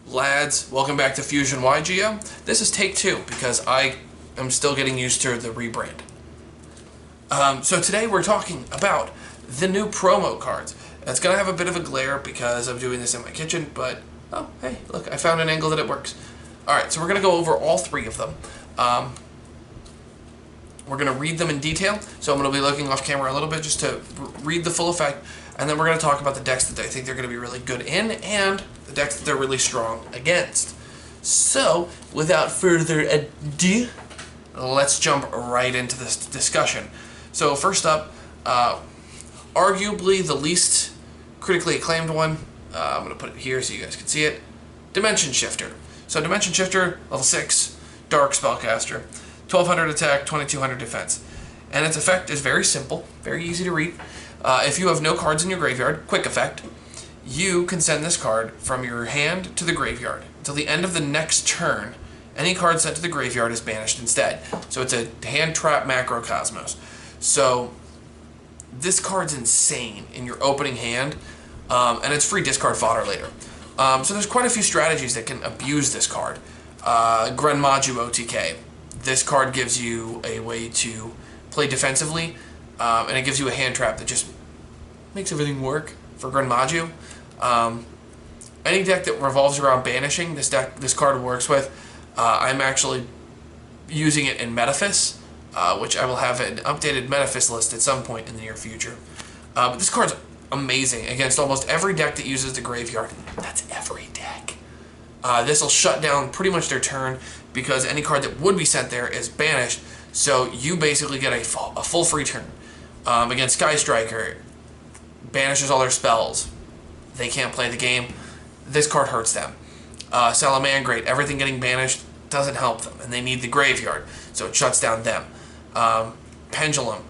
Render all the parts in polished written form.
Lads, welcome back to Fusion YGO. This is take 2 because I am still getting used to the rebrand. So today we're talking about the new promo cards. It's going to have a bit of a glare because I'm doing this in my kitchen, but oh, hey, look, I found an angle that it works. Alright, so we're going to go over all 3 of them. We're going to read them in detail, so I'm going to be looking off camera a little bit just to read the full effect, and then we're going to talk about the decks that I think they're going to be really good in, and the decks that they're really strong against. So, without further ado, let's jump right into this discussion. So first up, arguably the least critically acclaimed one, I'm going to put it here so you guys can see it, Dimension Shifter. So Dimension Shifter, level 6, Dark Spellcaster. 1200 attack, 2200 defense. And its effect is very simple, very easy to read. If you have no cards in your graveyard, quick effect, you can send this card from your hand to the graveyard. Until the end of the next turn, any card sent to the graveyard is banished instead. So it's a hand trap Macrocosmos. So this card's insane in your opening hand, and it's free discard fodder later. So there's quite a few strategies that can abuse this card. Grenmaju OTK. This card gives you a way to play defensively, and it gives you a hand trap that just makes everything work for Grenmaju. Any deck that revolves around banishing, this card works with. I'm actually using it in Metaphys, which I will have an updated Metaphys list at some point in the near future. But this card's amazing against almost every deck that uses the graveyard. That's every deck. This will shut down pretty much their turn because any card that would be sent there is banished, so you basically get a full free turn. Against Sky Striker, banishes all their spells. They can't play the game. This card hurts them. Salamangreat, everything getting banished doesn't help them, and they need the graveyard, so it shuts down them. Pendulum,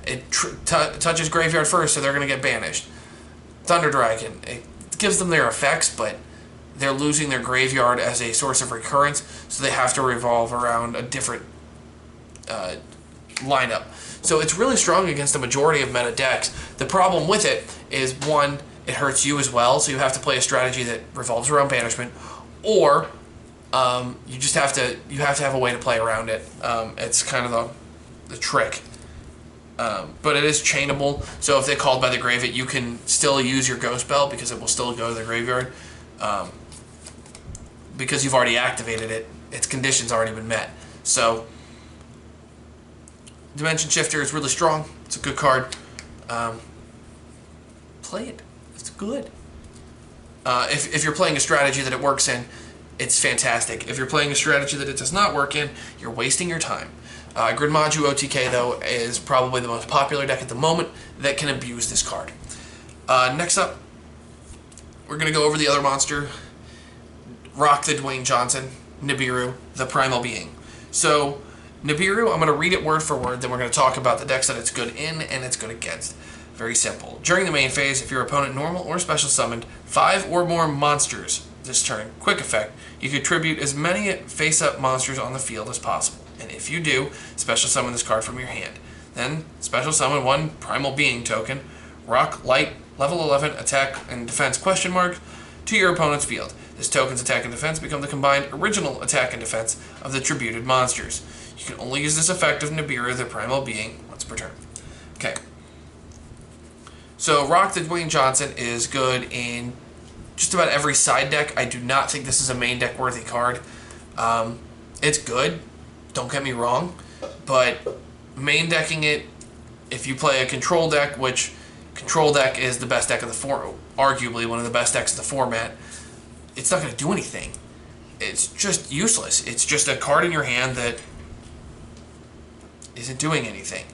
it touches graveyard first, so they're going to get banished. Thunder Dragon, it gives them their effects, but they're losing their graveyard as a source of recurrence, so they have to revolve around a different lineup. So it's really strong against the majority of meta decks. The problem with it is, one, it hurts you as well, so you have to play a strategy that revolves around banishment, or you just have to have a way to play around it. It's kind of the trick. But it is chainable, so if they called by the grave it, you can still use your Ghost Bell because it will still go to the graveyard. Because you've already activated it, its condition's already been met. So, Dimension Shifter is really strong. It's a good card. Play it. It's good. If you're playing a strategy that it works in, it's fantastic. If you're playing a strategy that it does not work in, you're wasting your time. Grenmaju OTK, though, is probably the most popular deck at the moment that can abuse this card. Next up, we're going to go over the other monster, Rock the Dwayne Johnson, Nibiru, the Primal Being. So, Nibiru, I'm going to read it word for word, then we're going to talk about the decks that it's good in and it's good against. Very simple. During the main phase, if your opponent normal or special summoned 5 or more monsters this turn, quick effect, you can tribute as many face-up monsters on the field as possible. And if you do, special summon this card from your hand. Then, special summon 1 Primal Being token, Rock Light, level 11, attack and defense question mark, to your opponent's field. This token's attack and defense become the combined original attack and defense of the tributed monsters. You can only use this effect of Nibiru, the Primal Being, once per turn. Okay. So, Rock the Dwayne Johnson is good in just about every side deck. I do not think this is a main deck worthy card. It's good, don't get me wrong, but main decking it, if you play a control deck, which control deck is the best deck of the format, arguably one of the best decks of the format, it's not going to do anything. It's just useless. It's just a card in your hand that isn't doing anything.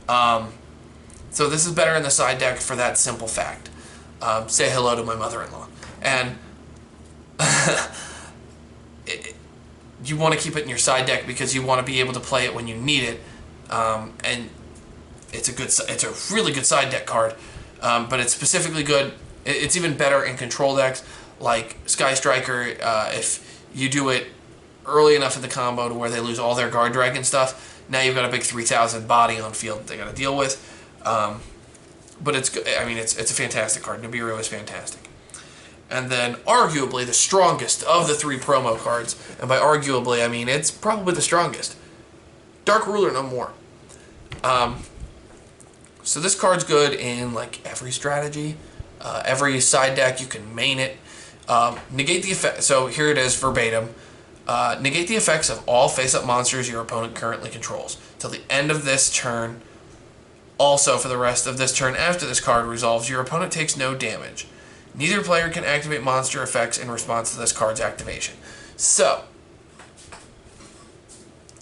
So this is better in the side deck for that simple fact. Say hello to my mother-in-law. And you want to keep it in your side deck because you want to be able to play it when you need it. And it's a really good side deck card. But it's specifically good. It's even better in control decks like Sky Striker. If you do it early enough in the combo to where they lose all their Guard Dragon stuff, now you've got a big 3,000 body on field that they got to deal with. But it's a fantastic card. Nibiru is fantastic. And then arguably the strongest of the 3 promo cards, and by arguably I mean it's probably the strongest, Dark Ruler No More. So this card's good in like every strategy, every side deck. You can main it. Negate the effect. So here it is verbatim. Negate the effects of all face-up monsters your opponent currently controls till the end of this turn. Also, for the rest of this turn after this card resolves, your opponent takes no damage. Neither player can activate monster effects in response to this card's activation. So,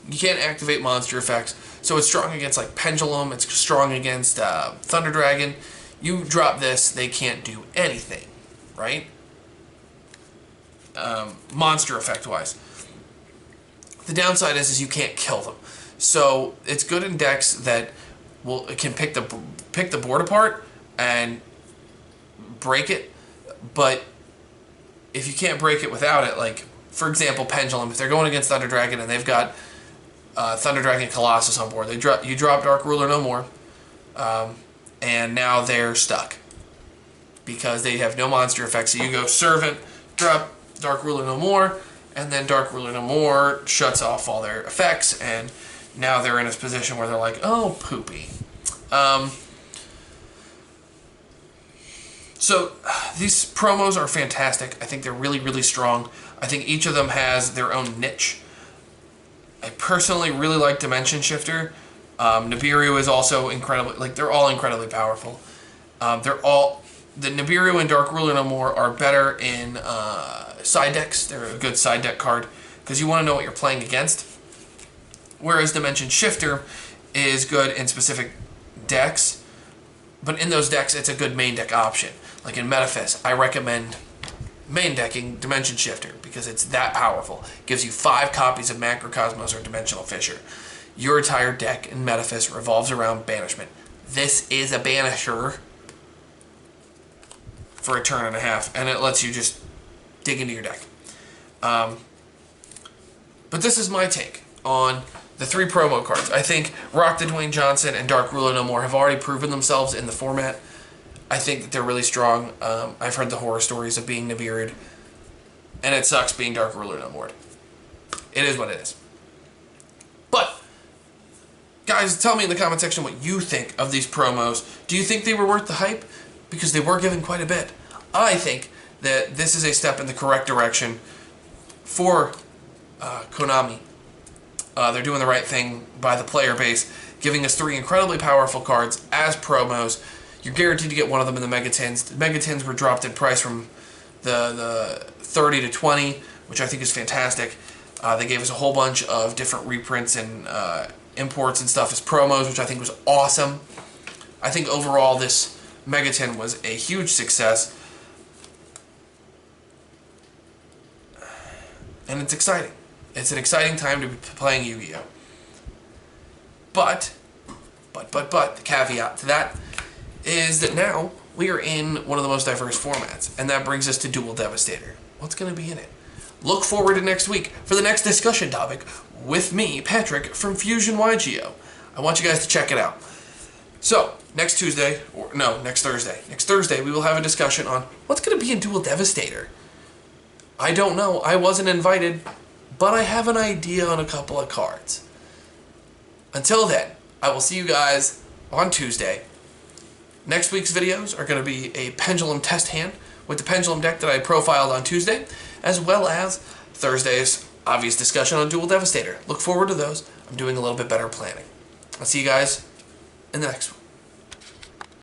you can't activate monster effects. So it's strong against like Pendulum. It's strong against Thunder Dragon. You drop this, they can't do anything, right? Monster effect wise. The downside is you can't kill them. So it's good in decks that can pick the board apart and break it. But if you can't break it without it, like for example Pendulum, if they're going against Thunder Dragon and they've got Thunder Dragon Colossus on board, you drop Dark Ruler No More, and now they're stuck because they have no monster effects. So you go Servant, drop Dark Ruler No More, and then Dark Ruler No More shuts off all their effects, and now they're in a position where they're like, oh, poopy. So these promos are fantastic. I think they're really, really strong. I think each of them has their own niche. I personally really like Dimension Shifter. Nibiru is also incredibly, like they're all incredibly powerful. The Nibiru and Dark Ruler No More are better in side decks. They're a good side deck card because you want to know what you're playing against. Whereas Dimension Shifter is good in specific decks, but in those decks it's a good main deck option. Like in Metaphys, I recommend main decking Dimension Shifter because it's that powerful. It gives you 5 copies of Macrocosmos or Dimensional Fissure. Your entire deck in Metaphys revolves around banishment. This is a banisher for a turn and a half, and it lets you just dig into your deck. But this is my take on the 3 promo cards. I think Rock the Dwayne Johnson and Dark Ruler No More have already proven themselves in the format. I think that they're really strong. I've heard the horror stories of being Nibiru'd, and it sucks being Dark Ruler No More. It is what it is. But, guys, tell me in the comment section what you think of these promos. Do you think they were worth the hype? Because they were given quite a bit. I think that this is a step in the correct direction for Konami. They're doing the right thing by the player base, giving us 3 incredibly powerful cards as promos. You're guaranteed to get one of them in the Megatins. The Megatins were dropped in price from the 30 to 20, which I think is fantastic. They gave us a whole bunch of different reprints and imports and stuff as promos, which I think was awesome. I think overall this Megatin was a huge success. And it's exciting. It's an exciting time to be playing Yu-Gi-Oh! But, the caveat to that is that now we are in one of the most diverse formats, and that brings us to Dual Devastator. What's going to be in it? Look forward to next week for the next discussion topic with me, Patrick, from Fusion YGO. I want you guys to check it out. So, next Thursday, we will have a discussion on what's going to be in Dual Devastator. I don't know. I wasn't invited, but I have an idea on a couple of cards. Until then, I will see you guys on Tuesday. Next week's videos are going to be a Pendulum test hand with the Pendulum deck that I profiled on Tuesday, as well as Thursday's obvious discussion on Dual Devastator. Look forward to those. I'm doing a little bit better planning. I'll see you guys in the next one.